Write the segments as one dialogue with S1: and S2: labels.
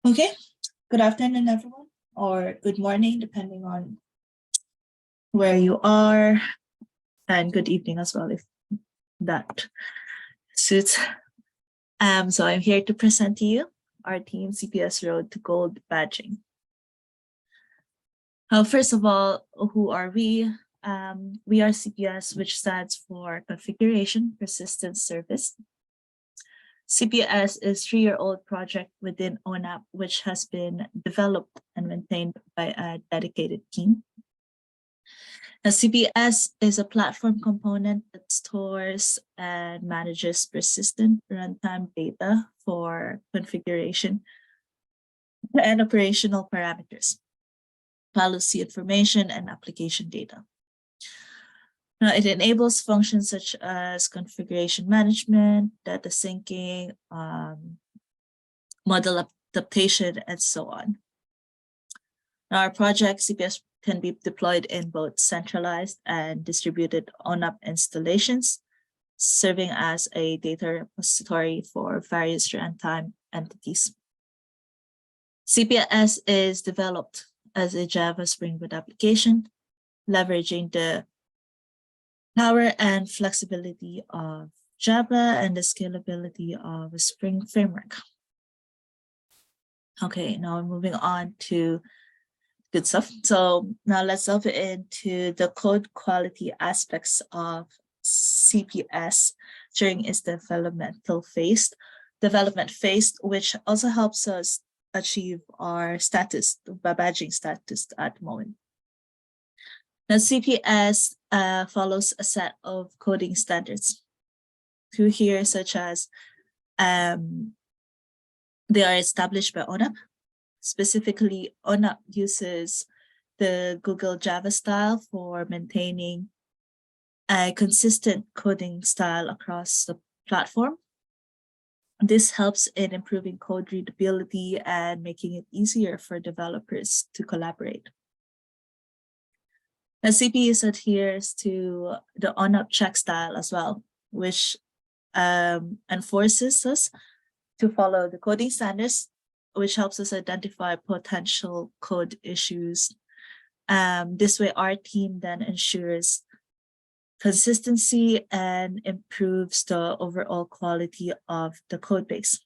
S1: Okay, good afternoon, everyone, or good morning, depending on where you are, and good evening as well, if that suits. So I'm here to present to you our team CPS Road to Gold badging. First of all, who are we? We are CPS, which stands for Configuration Persistence Service. CPS is a 3-year-old project within ONAP, which has been developed and maintained by a dedicated team. Now, CPS is a platform component that stores and manages persistent runtime data for configuration and operational parameters, policy information, and application data. Now, it enables functions such as configuration management, data syncing, model adaptation, and so on. Now, our project CPS can be deployed in both centralized and distributed ONAP installations, serving as a data repository for various runtime entities. CPS is developed as a Java Spring Boot application, leveraging the power and flexibility of Java and the scalability of a Spring framework. Okay, now moving on to good stuff. So now let's delve into the code quality aspects of CPS during its development phase, which also helps us achieve our status, badging status at the moment. Now, CPS follows a set of coding standards through here, such as they are established by ONAP. Specifically, ONAP uses the Google Java style for maintaining a consistent coding style across the platform. This helps in improving code readability and making it easier for developers to collaborate. Now, CPS adheres to the ONAP check style as well, which enforces us to follow the coding standards, which helps us identify potential code issues. This way, our team then ensures consistency and improves the overall quality of the code base.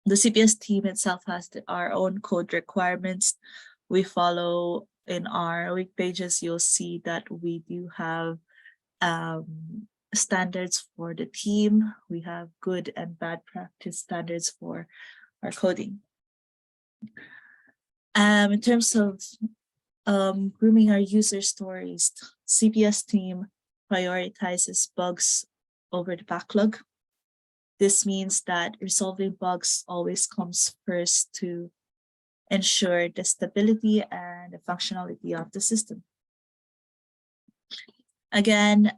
S1: The CPS team itself has our own code requirements. We follow in our week pages, you'll see that we do have standards for the team. We have good and bad practice standards for our coding. In terms of grooming our user stories, CPS team prioritizes bugs over the backlog. This means that resolving bugs always comes first to ensure the stability and the functionality of the system. Again,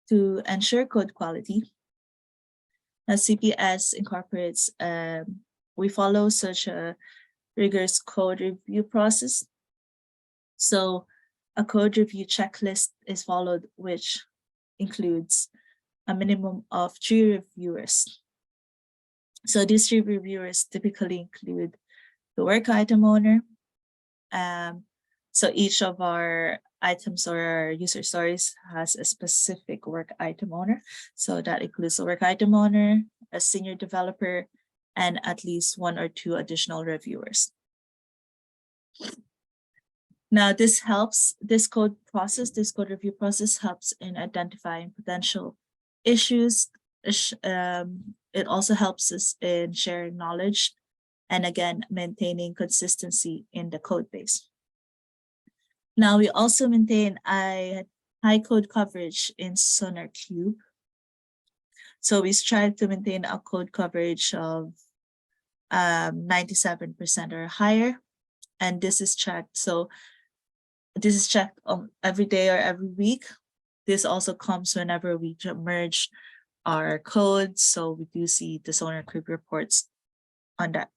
S1: to ensure code quality, CPS incorporates, we follow such a rigorous code review process. So a code review checklist is followed, which includes a minimum of 3 reviewers. So these 3 reviewers typically include the work item owner. So each of our items or our user stories has a specific work item owner. So that includes a work item owner, a senior developer, and at least 1 or 2 additional reviewers. Now, this code review process helps in identifying potential issues. It also helps us in sharing knowledge and again, maintaining consistency in the code base. Now, we also maintain a high code coverage in SonarQube. So we strive to maintain a code coverage of 97% or higher. And this is checked. So this is checked every day or every week. This also comes whenever we merge our codes. So we do see the SonarQube reports on that.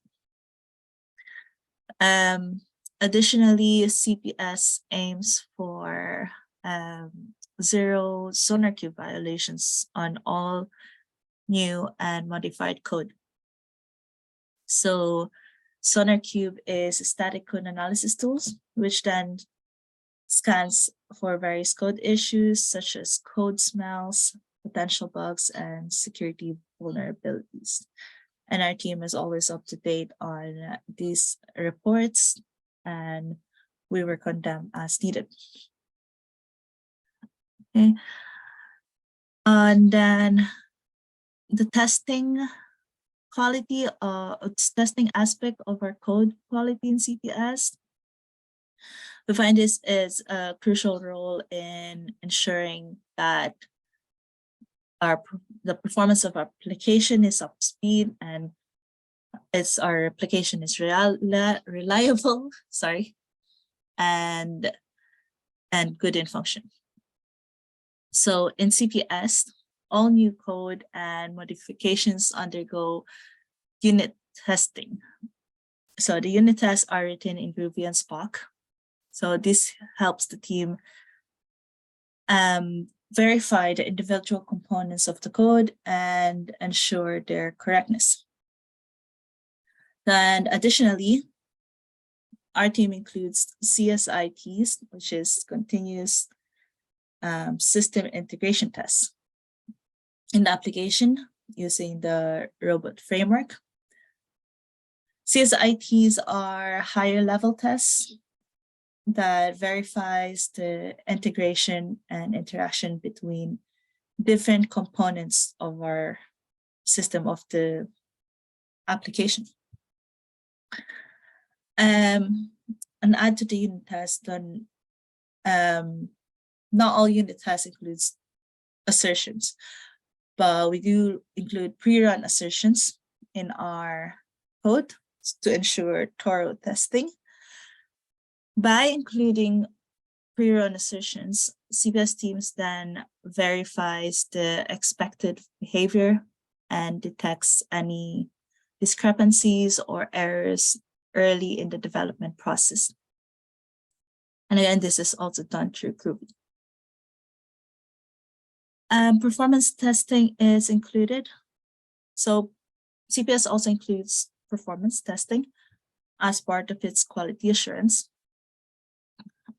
S1: Additionally, CPS aims for 0 SonarQube violations on all new and modified code. So SonarQube is a static code analysis tools, which then scans for various code issues such as code smells, potential bugs, and security vulnerabilities. And our team is always up to date on these reports, and we work on them as needed. Okay. And then the testing quality, testing aspect of our code quality in CPS. We find this is a crucial role in ensuring that the performance of our application is up to speed and our application is reliable, sorry, and good in function. So in CPS, all new code and modifications undergo unit testing. So the unit tests are written in Groovy and Spock. So this helps the team verify the individual components of the code and ensure their correctness. Then additionally, our team includes CSITs, which is continuous system integration tests in the application using the robot framework. CSITs are higher level tests that verifies the integration and interaction between different components of our system of the application. And add to the unit test, then not all unit tests includes assertions, but we do include pre-run assertions in our code to ensure thorough testing. By including pre-run assertions, CPS teams then verifies the expected behavior and detects any discrepancies or errors early in the development process. And again, this is also done through Groovy. Performance testing is included. So CPS also includes performance testing as part of its quality assurance,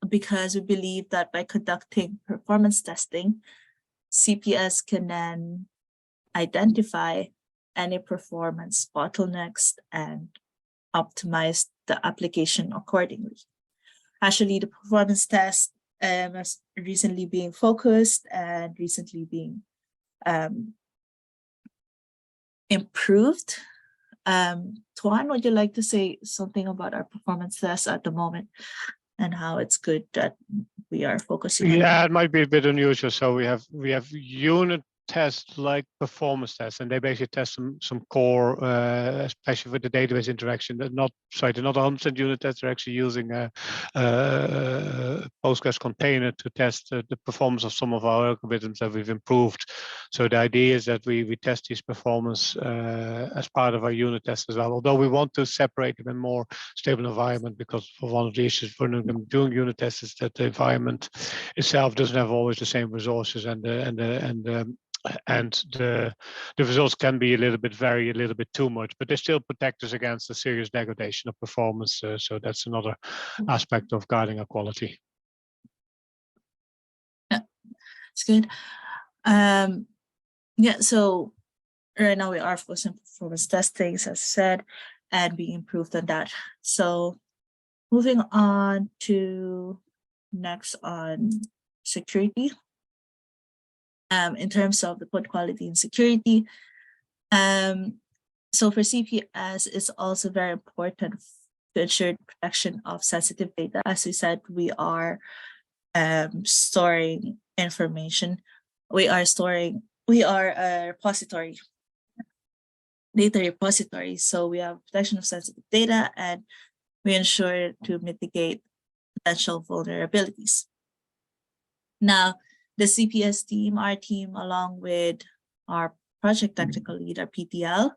S1: because we believe that by conducting performance testing, CPS can then identify any performance bottlenecks and optimize the application accordingly. Actually, the performance test has recently being focused and recently being improved. Tuan, would you like to say something about our performance test at the moment and how it's good that we are focusing on?
S2: Yeah, it might be a bit unusual. So we have unit tests like performance tests, and they basically test some core, especially with the database interaction. They're not 100% unit tests. They're actually using a Postgres container to test the performance of some of our algorithms that we've improved. So the idea is that we test these performance as part of our unit test as well. Although we want to separate them in more stable environment, because for one of the issues for doing unit tests is that the environment itself doesn't have always the same resources, and the results can be vary a little bit too much, but they still protect us against a serious degradation of performance. So that's another aspect of guarding our quality.
S1: Yeah, it's good. Yeah, so right now we are focusing on performance testing, as I said, and being improved on that. So moving on to next on security. In terms of the code quality and security, so for CPS, it's also very important to ensure protection of sensitive data. As we said, we are storing information. We are a repository, data repository. So we have protection of sensitive data, and we ensure to mitigate potential vulnerabilities. Now, the CPS team, our team, along with our project technical lead, our PTL,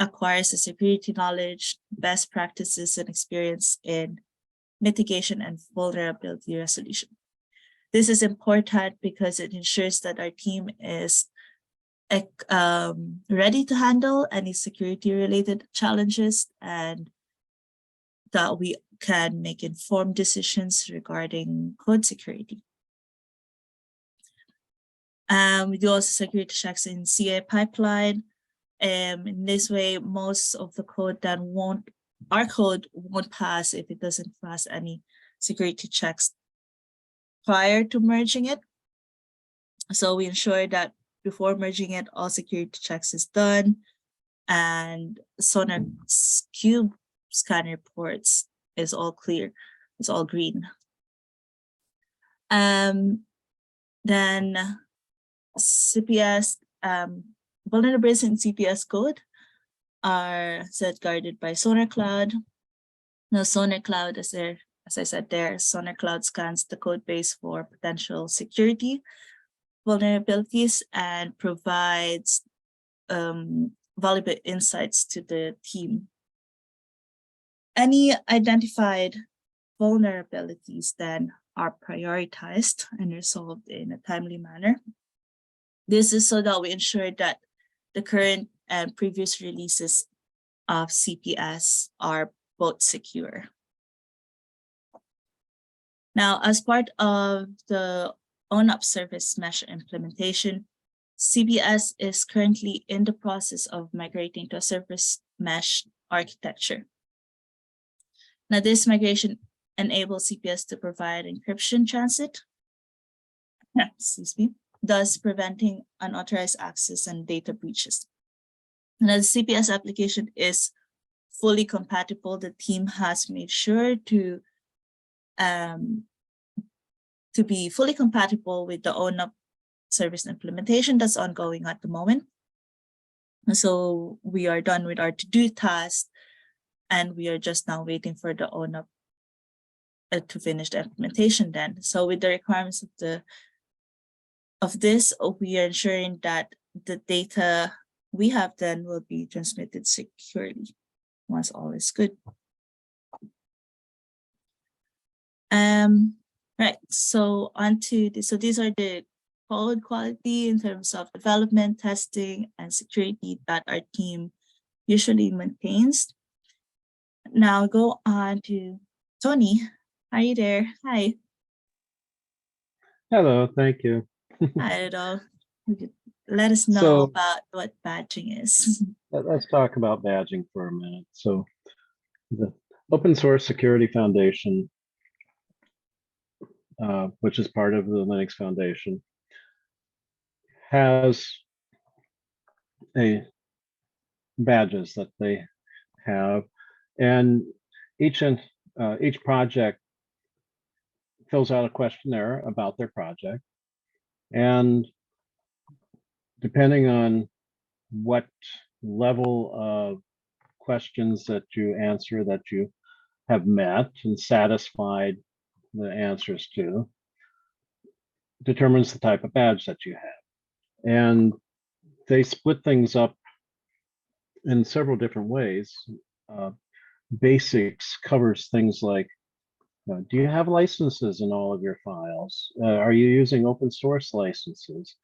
S1: acquires the security knowledge, best practices, and experience in mitigation and vulnerability resolution. This is important because it ensures that our team is ready to handle any security-related challenges, and that we can make informed decisions regarding code security. We do also security checks in CA pipeline. In this way, most of the code that our code won't pass if it doesn't pass any security checks prior to merging it. So we ensure that before merging it, all security checks is done, and Sonar Cube scan reports is all clear, it's all green. Then CPS, vulnerabilities in CPS code are safeguarded by Sonar Cloud. Now Sonar Cloud is there, as I said there, Sonar Cloud scans the code base for potential security vulnerabilities and provides valuable insights to the team. Any identified vulnerabilities then are prioritized and resolved in a timely manner. This is so that we ensure that the current and previous releases of CPS are both secure. Now, as part of the ONAP service mesh implementation, CPS is currently in the process of migrating to a service mesh architecture. Now, this migration enables CPS to provide encryption transit, thus preventing unauthorized access and data breaches. Now, the CPS application is fully compatible. The team has made sure to be fully compatible with the ONAP service implementation that's ongoing at the moment. So we are done with our to-do task, and we are just now waiting for the ONAP to finish the implementation then. So with the requirements of this, we are ensuring that the data we have then will be transmitted securely once all is good. Right, so onto this. So these are the code quality in terms of development, testing, and security that our team usually maintains. Now go on to Tony. Are you there? Hi.
S3: Hello, thank you.
S1: Hi, all. Let us know about what badging is.
S3: Let's talk about badging for a minute. So the Open Source Security Foundation, which is part of the Linux Foundation, has badges that they have, and each project fills out a questionnaire about their project, and depending on what level of questions that you answer that you have met and satisfied the answers to, determines the type of badge that you have. And they split things up in several different ways. Basics covers things like, do you have licenses in all of your files? Are you using open source licenses?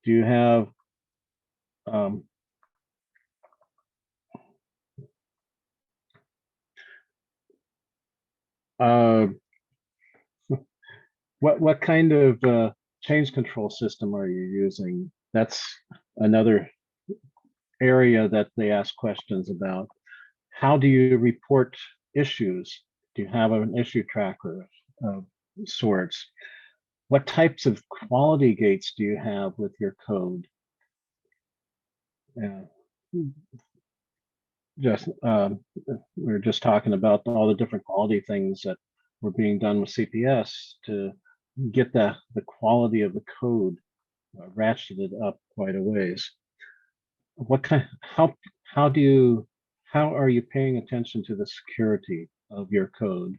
S3: Do you have what kind of change control system are you using? That's another area that they ask questions about. How do you report issues? Do you have an issue tracker of sorts? What types of quality gates do you have with your code? We were just talking about all the different quality things that were being done with CPS to get the quality of the code ratcheted up quite a ways. How are you paying attention to the security of your code?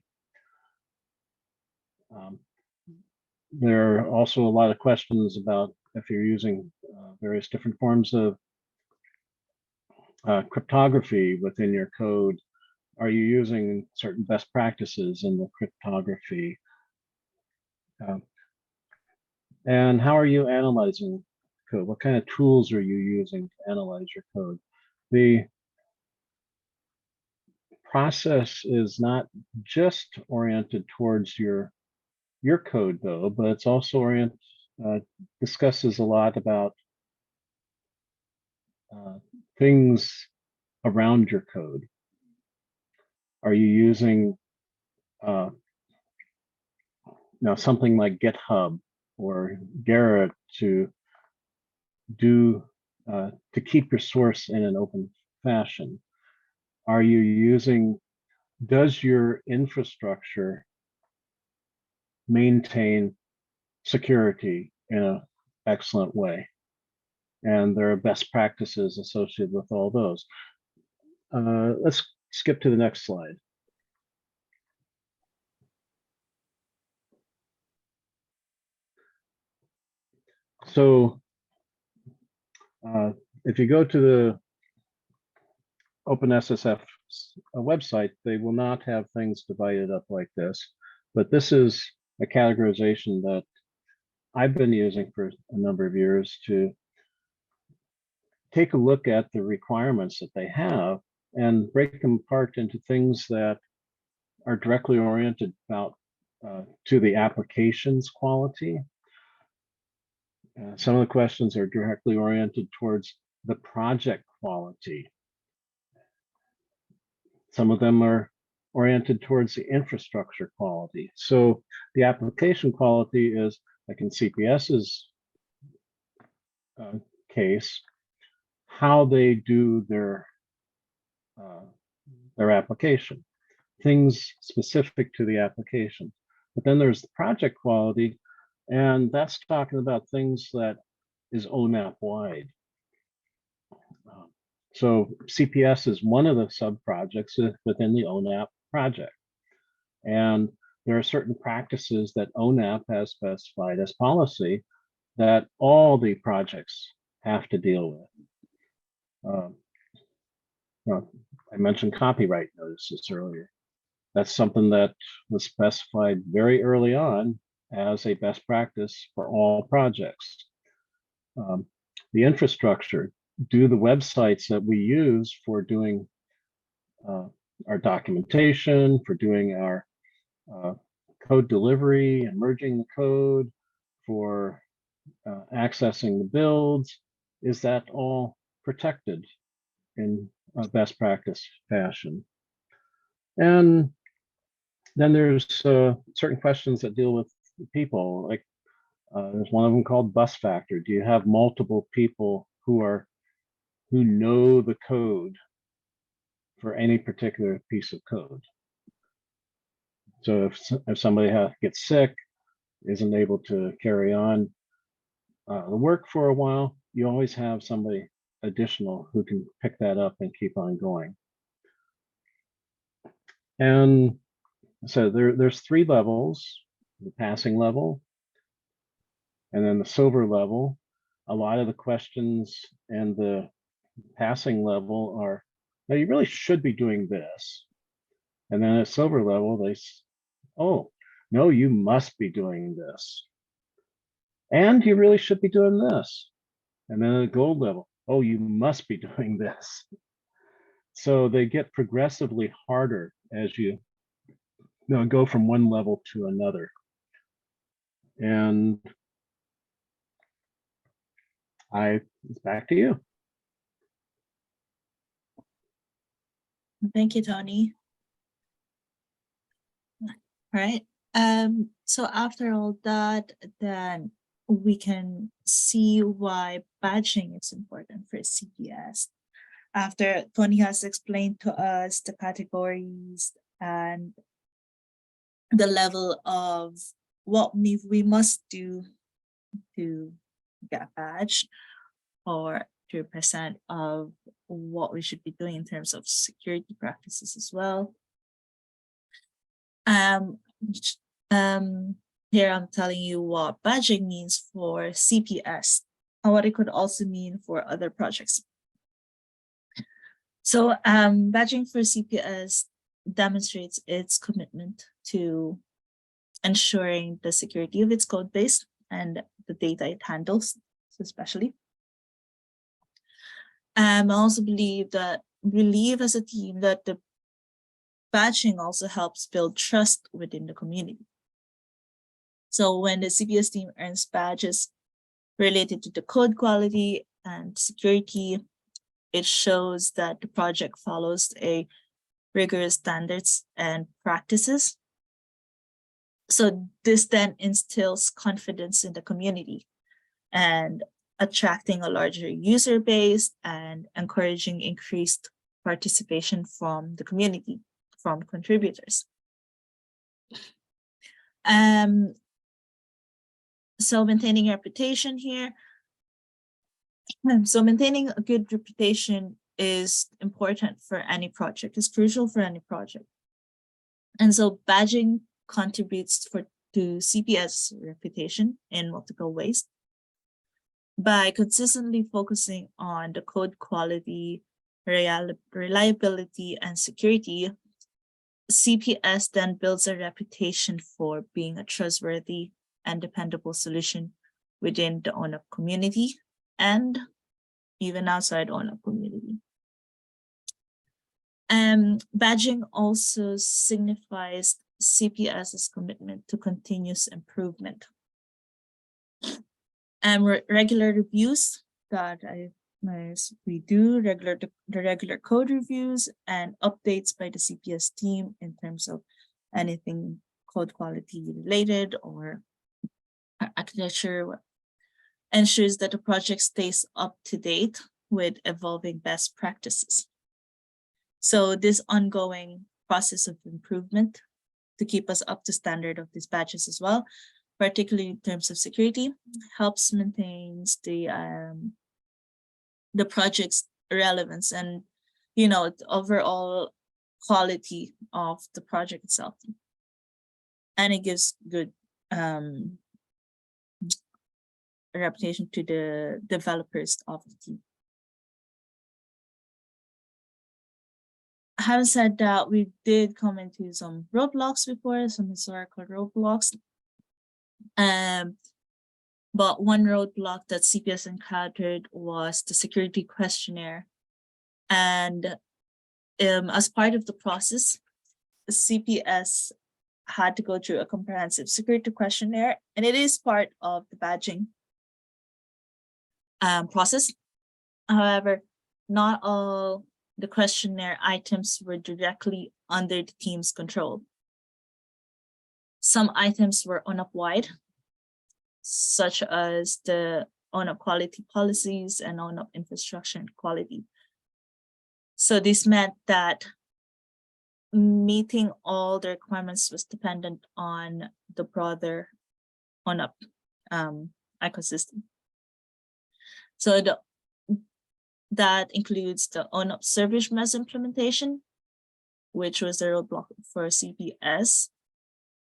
S3: There are also a lot of questions about if you're using various different forms of cryptography within your code. Are you using certain best practices in the cryptography? And how are you analyzing code? What kind of tools are you using to analyze your code? The process is not just oriented towards your code though, but it's also discusses a lot about things around your code. Are you using now something like GitHub or Garrett to keep your source in an open fashion? Are you using, does your infrastructure maintain security in an excellent way? And there are best practices associated with all those. Let's skip to the next slide. So if you go to the OpenSSF website, they will not have things divided up like this, but this is a categorization that I've been using for a number of years to take a look at the requirements that they have and break them apart into things that are directly oriented to the application's quality. Some of the questions are directly oriented towards the project quality. Some of them are oriented towards the infrastructure quality. So the application quality is, like in CPS's case, how they do their application, things specific to the application. But then there's the project quality, and that's talking about things that is ONAP wide. So CPS is one of the sub-projects within the ONAP project. And there are certain practices that ONAP has specified as policy that all the projects have to deal with. I mentioned copyright notices earlier. That's something that was specified very early on as a best practice for all projects. The infrastructure, do the websites that we use for doing our documentation, for doing our code delivery and merging the code, for accessing the builds, is that all protected in a best practice fashion? And then there's certain questions that deal with people, like there's one of them called bus factor. Do you have multiple people who know the code for any particular piece of code? So if somebody gets sick, isn't able to carry on the work for a while, you always have somebody additional who can pick that up and keep on going. And so there's 3 levels: the passing level, and then the silver level. A lot of the questions and the passing level are, now you really should be doing this. And then at silver level, oh, no, you must be doing this. And you really should be doing this. And then at gold level, oh, you must be doing this. So they get progressively harder as you go from one level to another. And it's back to you.
S1: Thank you, Tony. All right. So after all that, then we can see why badging is important for CPS. After Tony has explained to us the categories and the level of what we must do to get a badge, or 2% of what we should be doing in terms of security practices as well. Here I'm telling you what badging means for CPS and what it could also mean for other projects. So badging for CPS demonstrates its commitment to ensuring the security of its code base and the data it handles, especially. I also believe as a team that the badging also helps build trust within the community. So when the CPS team earns badges related to the code quality and security, it shows that the project follows a rigorous standards and practices. So this then instills confidence in the community and attracting a larger user base and encouraging increased participation from the community, from contributors. So maintaining reputation here. So maintaining a good reputation is important for any project, is crucial for any project. And so badging contributes to CPS reputation in multiple ways. By consistently focusing on the code quality, reliability, and security, CPS then builds a reputation for being a trustworthy and dependable solution within the ONAP community and even outside ONAP community. Badging also signifies CPS's commitment to continuous improvement. Regular reviews that we do, the regular code reviews and updates by the CPS team in terms of anything code quality related or architecture ensures that the project stays up to date with evolving best practices. So this ongoing process of improvement to keep us up to standard of these badges as well, particularly in terms of security, helps maintains the project's relevance and, you know, the overall quality of the project itself. And it gives good reputation to the developers of the team. Having said that, we did come into some roadblocks before, some historical roadblocks. But one roadblock that CPS encountered was the security questionnaire. And as part of the process, the CPS had to go through a comprehensive security questionnaire, and it is part of the badging process. However, not all the questionnaire items were directly under the team's control. Some items were ONAP-wide, such as the ONAP quality policies and ONAP infrastructure and quality. So this meant that meeting all the requirements was dependent on the broader ONAP ecosystem. So that includes the ONAP service mesh implementation, which was the roadblock for CPS.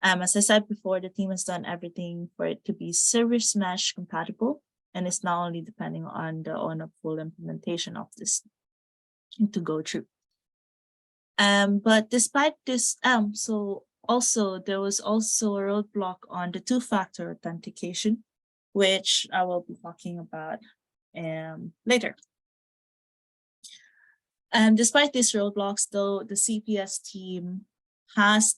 S1: As I said before, the team has done everything for it to be service mesh compatible, and it's not only depending on the ONAP full implementation of this to go through. But despite this, so also there was also a roadblock on the two-factor authentication, which I will be talking about later. Despite these roadblocks, though, the CPS team has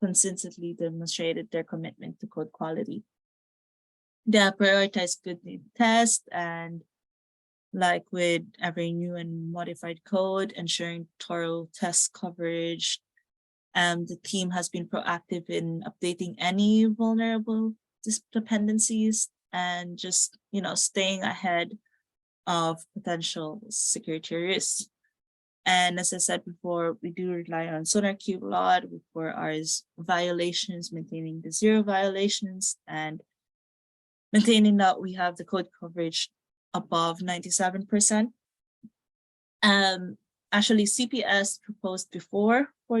S1: consistently demonstrated their commitment to code quality. They have prioritized good tests and, like with every new and modified code, ensuring thorough test coverage. The team has been proactive in updating any vulnerable dependencies and just, you know, staying ahead of potential security risks. And as I said before, we do rely on SonarQube a lot for our violations, maintaining the 0 violations and maintaining that we have the code coverage above 97%. Actually, CPS proposed before for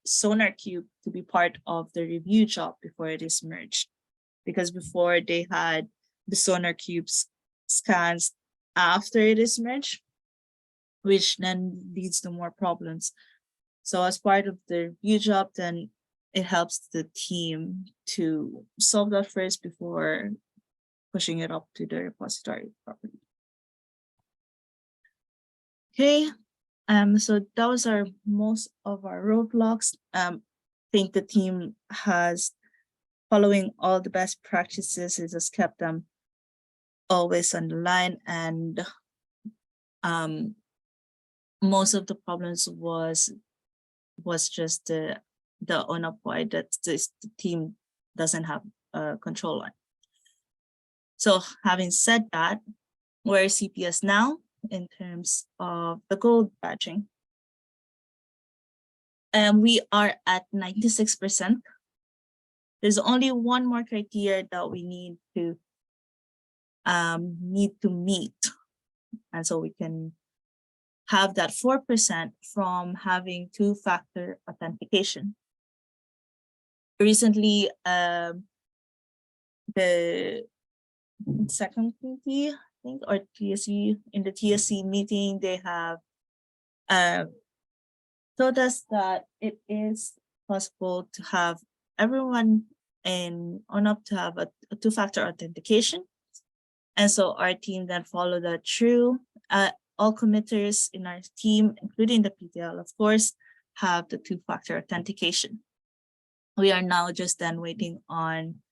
S1: SonarQube to be part of the review job before it is merged, because before they had the SonarQube scans after it is merged, which then leads to more problems. So as part of the review job, then it helps the team to solve that first before pushing it up to the repository properly. Okay, so those are most of our roadblocks. I think the team has, following all the best practices, it has kept them always on the line, and most of the problems was just the ONAP wide that the team doesn't have control on. So having said that, we're CPS now in terms of the gold badging. And we are at 96%. There's only one more criteria that we need to meet. And so we can have that 4% from having two-factor authentication. Recently, the second committee, I think, or TSC, in the TSC meeting, they have told us that it is possible to have everyone in ONAP to have a two-factor authentication. And so our team then followed that through. All committers in our team, including the PTL, of course, have the two-factor authentication. We are now just then waiting on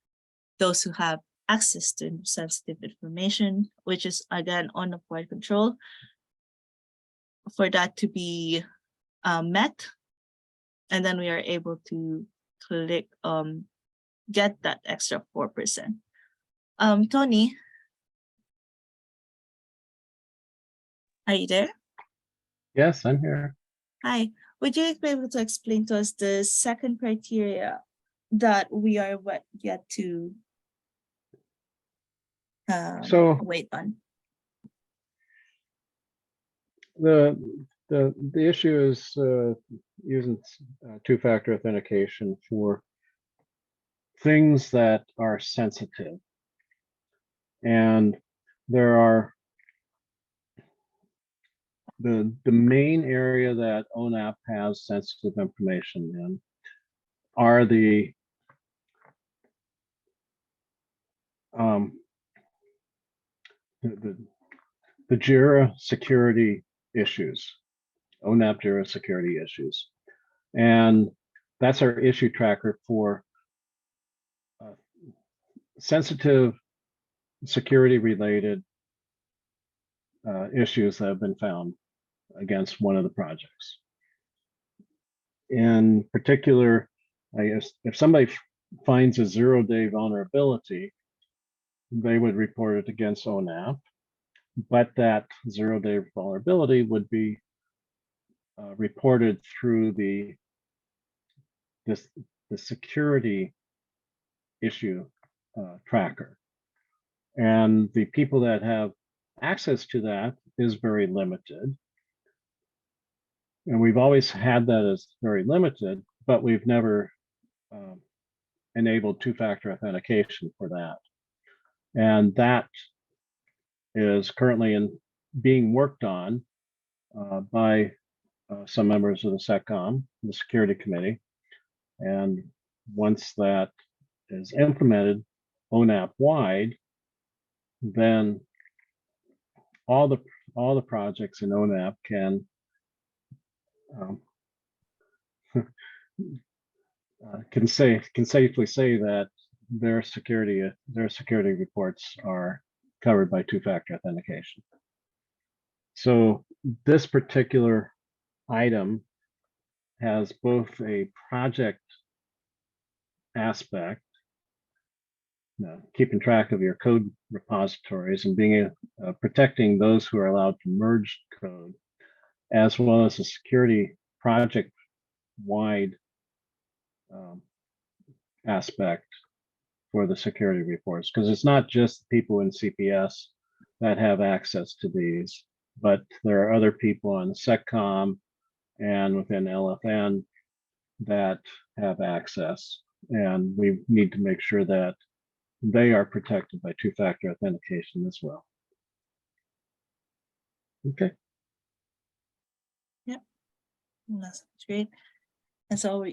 S1: those who have access to sensitive information, which is again on the board control, for that to be met. And then we are able to click, get that extra 4%. Tony, are you there?
S3: Yes, I'm here.
S1: Hi, would you be able to explain to us the second criteria that we are yet to wait on?
S3: The issue is using two-factor authentication for things that are sensitive, and there are the main area that ONAP has sensitive information in are the JIRA security issues, ONAP JIRA security issues. And that's our issue tracker for sensitive security related issues that have been found against one of the projects. In particular, I guess if somebody finds a 0-day vulnerability, they would report it against ONAP, but that 0-day vulnerability would be reported through the security issue tracker. And the people that have access to that is very limited. And we've always had that as very limited, but we've never enabled two-factor authentication for that. And that is currently being worked on by some members of the SecCom, the Security Committee. And once that is implemented ONAP wide, then all the projects in ONAP can safely say that their security reports are covered by two-factor authentication. So this particular item has both a project aspect, keeping track of your code repositories and being protecting those who are allowed to merge code, as well as a security project wide aspect for the security reports, because it's not just people in CPS that have access to these, but there are other people on SecCom and within LFN that have access, and we need to make sure that they are protected by two-factor authentication as well. Okay.
S1: Yep, that's great. And so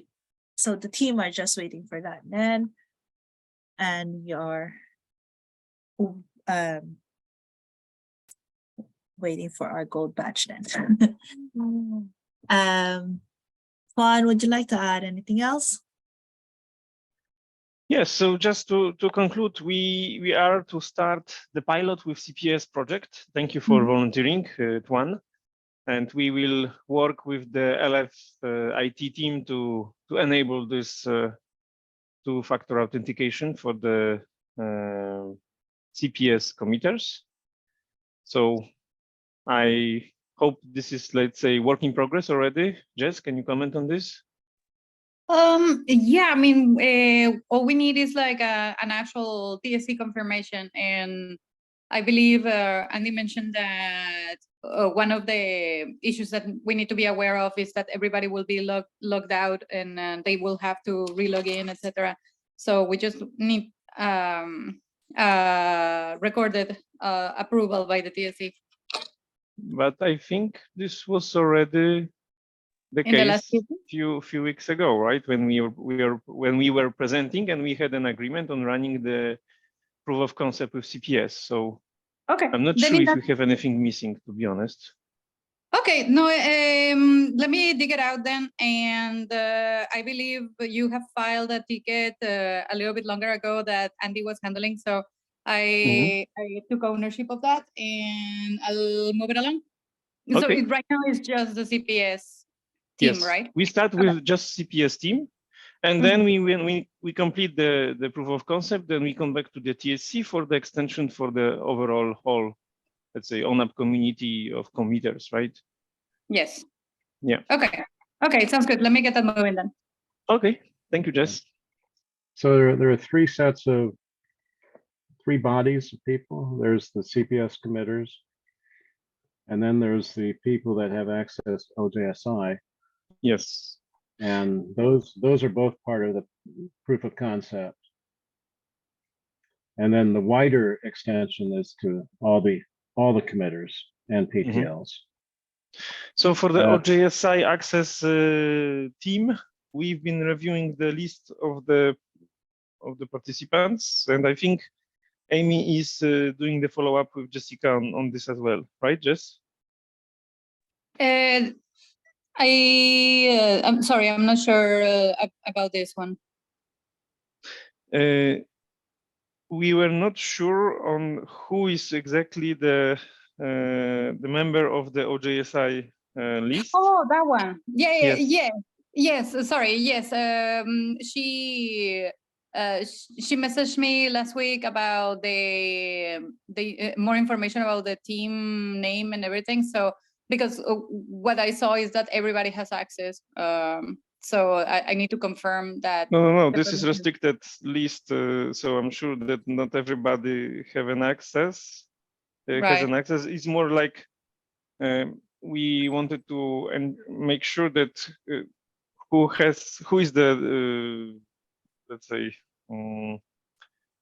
S1: the team are just waiting for that then, and we are waiting for our gold badge then. Juan, would you like to add anything else?
S4: Yes, so just to conclude, we are to start the pilot with CPS project. Thank you for volunteering, Tuan. And we will work with the LF IT team to enable this two-factor authentication for the CPS committers. So I hope this is, let's say, work in progress already. Jess, can you comment on this?
S5: Yeah, I mean, all we need is like an actual TSC confirmation. And I believe Andy mentioned that one of the issues that we need to be aware of is that everybody will be logged out and they will have to relog in, etc. So we just need recorded approval by the TSC.
S4: But I think this was already the case few weeks ago, right? When we were presenting and we had an agreement on running the proof of concept with CPS. So
S5: okay,
S4: I'm not sure if we have anything missing, to be honest.
S5: Okay, no, let me dig it out then. And I believe you have filed a ticket a little bit longer ago that Andy was handling. So I took ownership of that and I'll move it along.
S4: Okay.
S5: So right now it's just the CPS team,
S4: Yes.
S5: right?
S4: We start with just CPS team. And then when we complete the proof of concept, then we come back to the TSC for the extension for the overall whole, let's say, ONAP community of committers, right?
S5: Yes.
S4: Yeah.
S5: Okay. Okay, sounds good. Let me get that moving then.
S4: Okay. Thank you, Jess.
S3: So there are three bodies of people. There's the CPS committers, and then there's the people that have access to OJSI.
S4: Yes.
S3: And those are both part of the proof of concept. And then the wider extension is to all the committers and PTLs.
S4: So for the OJSI access team, we've been reviewing the list of the participants, and I think Amy is doing the follow-up with Jessica on this as well, right, Jess?
S5: I'm sorry, I'm not sure about this one.
S4: We were not sure on who is exactly the member of the OJSI list.
S5: Oh, that one. Yeah,
S4: Yes.
S5: yes. Sorry, yes. She messaged me last week about the more information about the team name and everything. So because what I saw is that everybody has access. So I need to confirm that.
S4: No. This is restricted list, so I'm sure that not everybody have an access. Has an access. It's more like we wanted to make sure that who is the let's say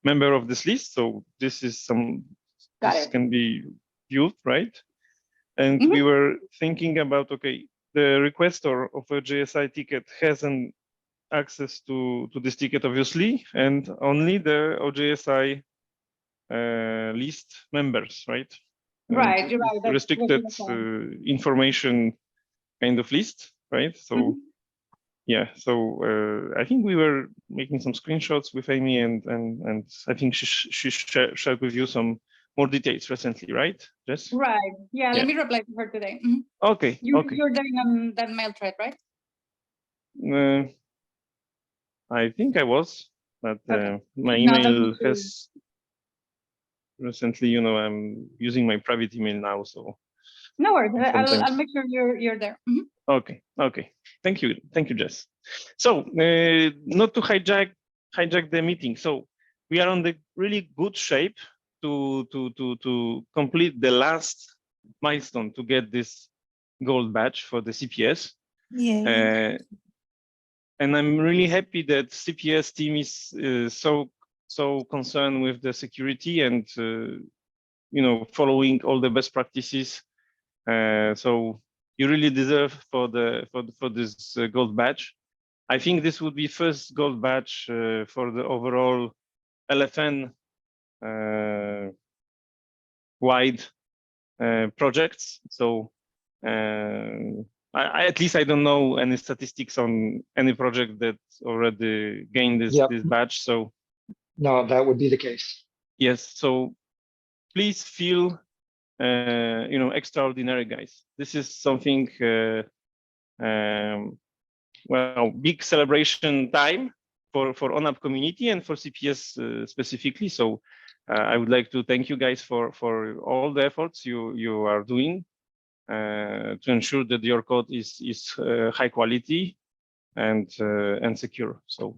S4: member of this list. So this is this can be viewed, right? And we were thinking about, okay, the requester of a JSI ticket has an access to this ticket, obviously, and only the OJSI list members, right?
S5: Right, you're right.
S4: Restricted information kind of list, right? So yeah, so I think we were making some screenshots with Amy, and I think she shared with you some more details recently, right, Jess?
S5: Right. Yeah. Let me reply to her today.
S4: Okay.
S5: You're
S4: okay.
S5: doing that mail thread, right?
S4: I think I was, but my email has recently, I'm using my private email now, so.
S5: No worries. I'll make sure you're there.
S4: Okay. Thank you, Jess. So not to hijack the meeting. So we are on the really good shape to complete the last milestone to get this gold badge for the CPS.
S1: Yeah.
S4: And I'm really happy that CPS team is so concerned with the security and following all the best practices. So you really deserve for this gold badge. I think this would be first gold badge for the overall LFN wide projects. So at least I don't know any statistics on any project that already gained this badge. So
S6: no, that would be the case.
S4: yes. So please feel extraordinary, guys. This is something. Well, big celebration time for ONAP community and for CPS specifically. So I would like to thank you guys for all the efforts you are doing to ensure that your code is high quality and secure. So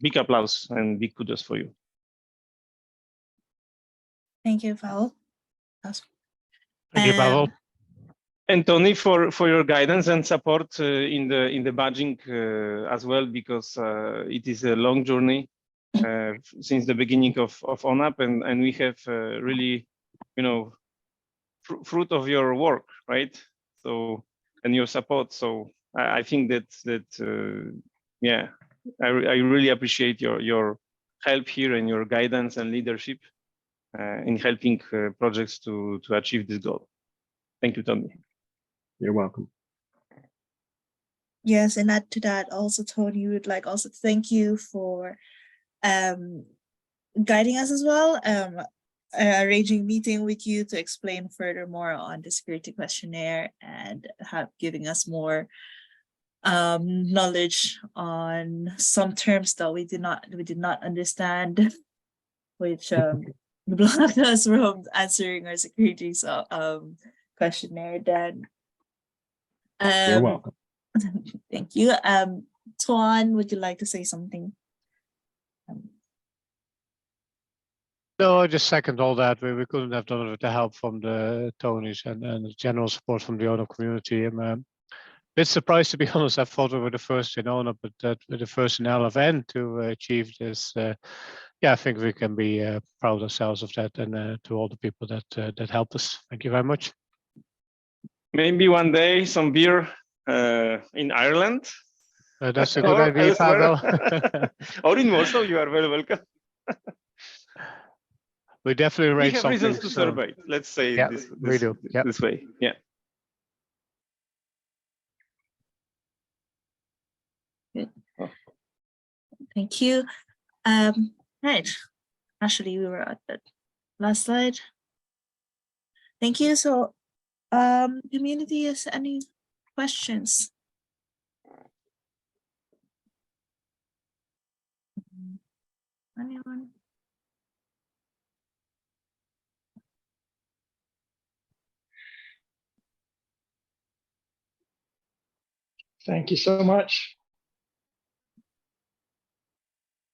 S4: big applause and big kudos for you.
S1: Thank you, Pavel.
S2: Thank you, Pavel.
S4: And Tony, for your guidance and support in the badging as well, because it is a long journey since the beginning of ONAP, and we have really, fruit of your work, right? So, and your support. So I think that yeah, I really appreciate your help here and your guidance and leadership in helping projects to achieve this goal. Thank you, Tony.
S3: You're welcome.
S1: Yes, and add to that also, Tony, we would like also to thank you for guiding us as well, arranging a meeting with you to explain furthermore on the security questionnaire and giving us more knowledge on some terms that we did not understand, which blocked us from answering our security questionnaire. Then
S3: You're welcome.
S1: thank you. Tuan, would you like to say something?
S2: No, I just second all that. We couldn't have done it with the help from the Tonys and the general support from the ONAP community. I'm a bit surprised, to be honest. I thought we were the first in ONAP, but that we're the first in LFN to achieve this. Yeah, I think we can be proud ourselves of that, and to all the people that helped us. Thank you very much.
S4: Maybe one day some beer in Ireland.
S2: That's a good idea, Pavel.
S4: Or in Warsaw, you are very welcome.
S2: We definitely
S4: We
S2: arrange
S4: have
S2: something.
S4: reasons to celebrate. Let's say
S2: Yeah,
S4: this
S2: we do. Yeah.
S4: this way. Yeah.
S1: Good. Thank you. Right. Actually, we were at the last slide. Thank you. So, community, has any questions? Anyone?
S6: Thank you so much.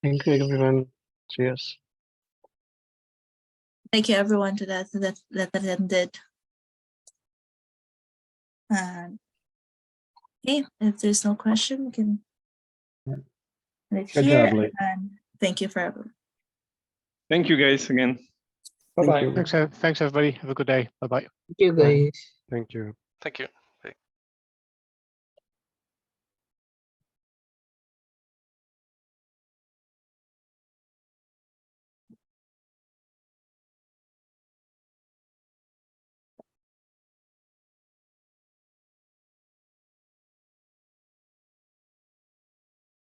S7: Thank you, everyone. Cheers.
S1: Thank you, everyone, to that attended. Okay, if there's no question, we can end it
S3: Good
S1: here.
S3: job, Lee.
S1: And thank you for everyone.
S4: Thank you guys again.
S6: Bye-bye.
S2: Thanks, everybody. Have a good day. Bye-bye.
S7: Thank you, guys. Thank you.
S8: Thank you.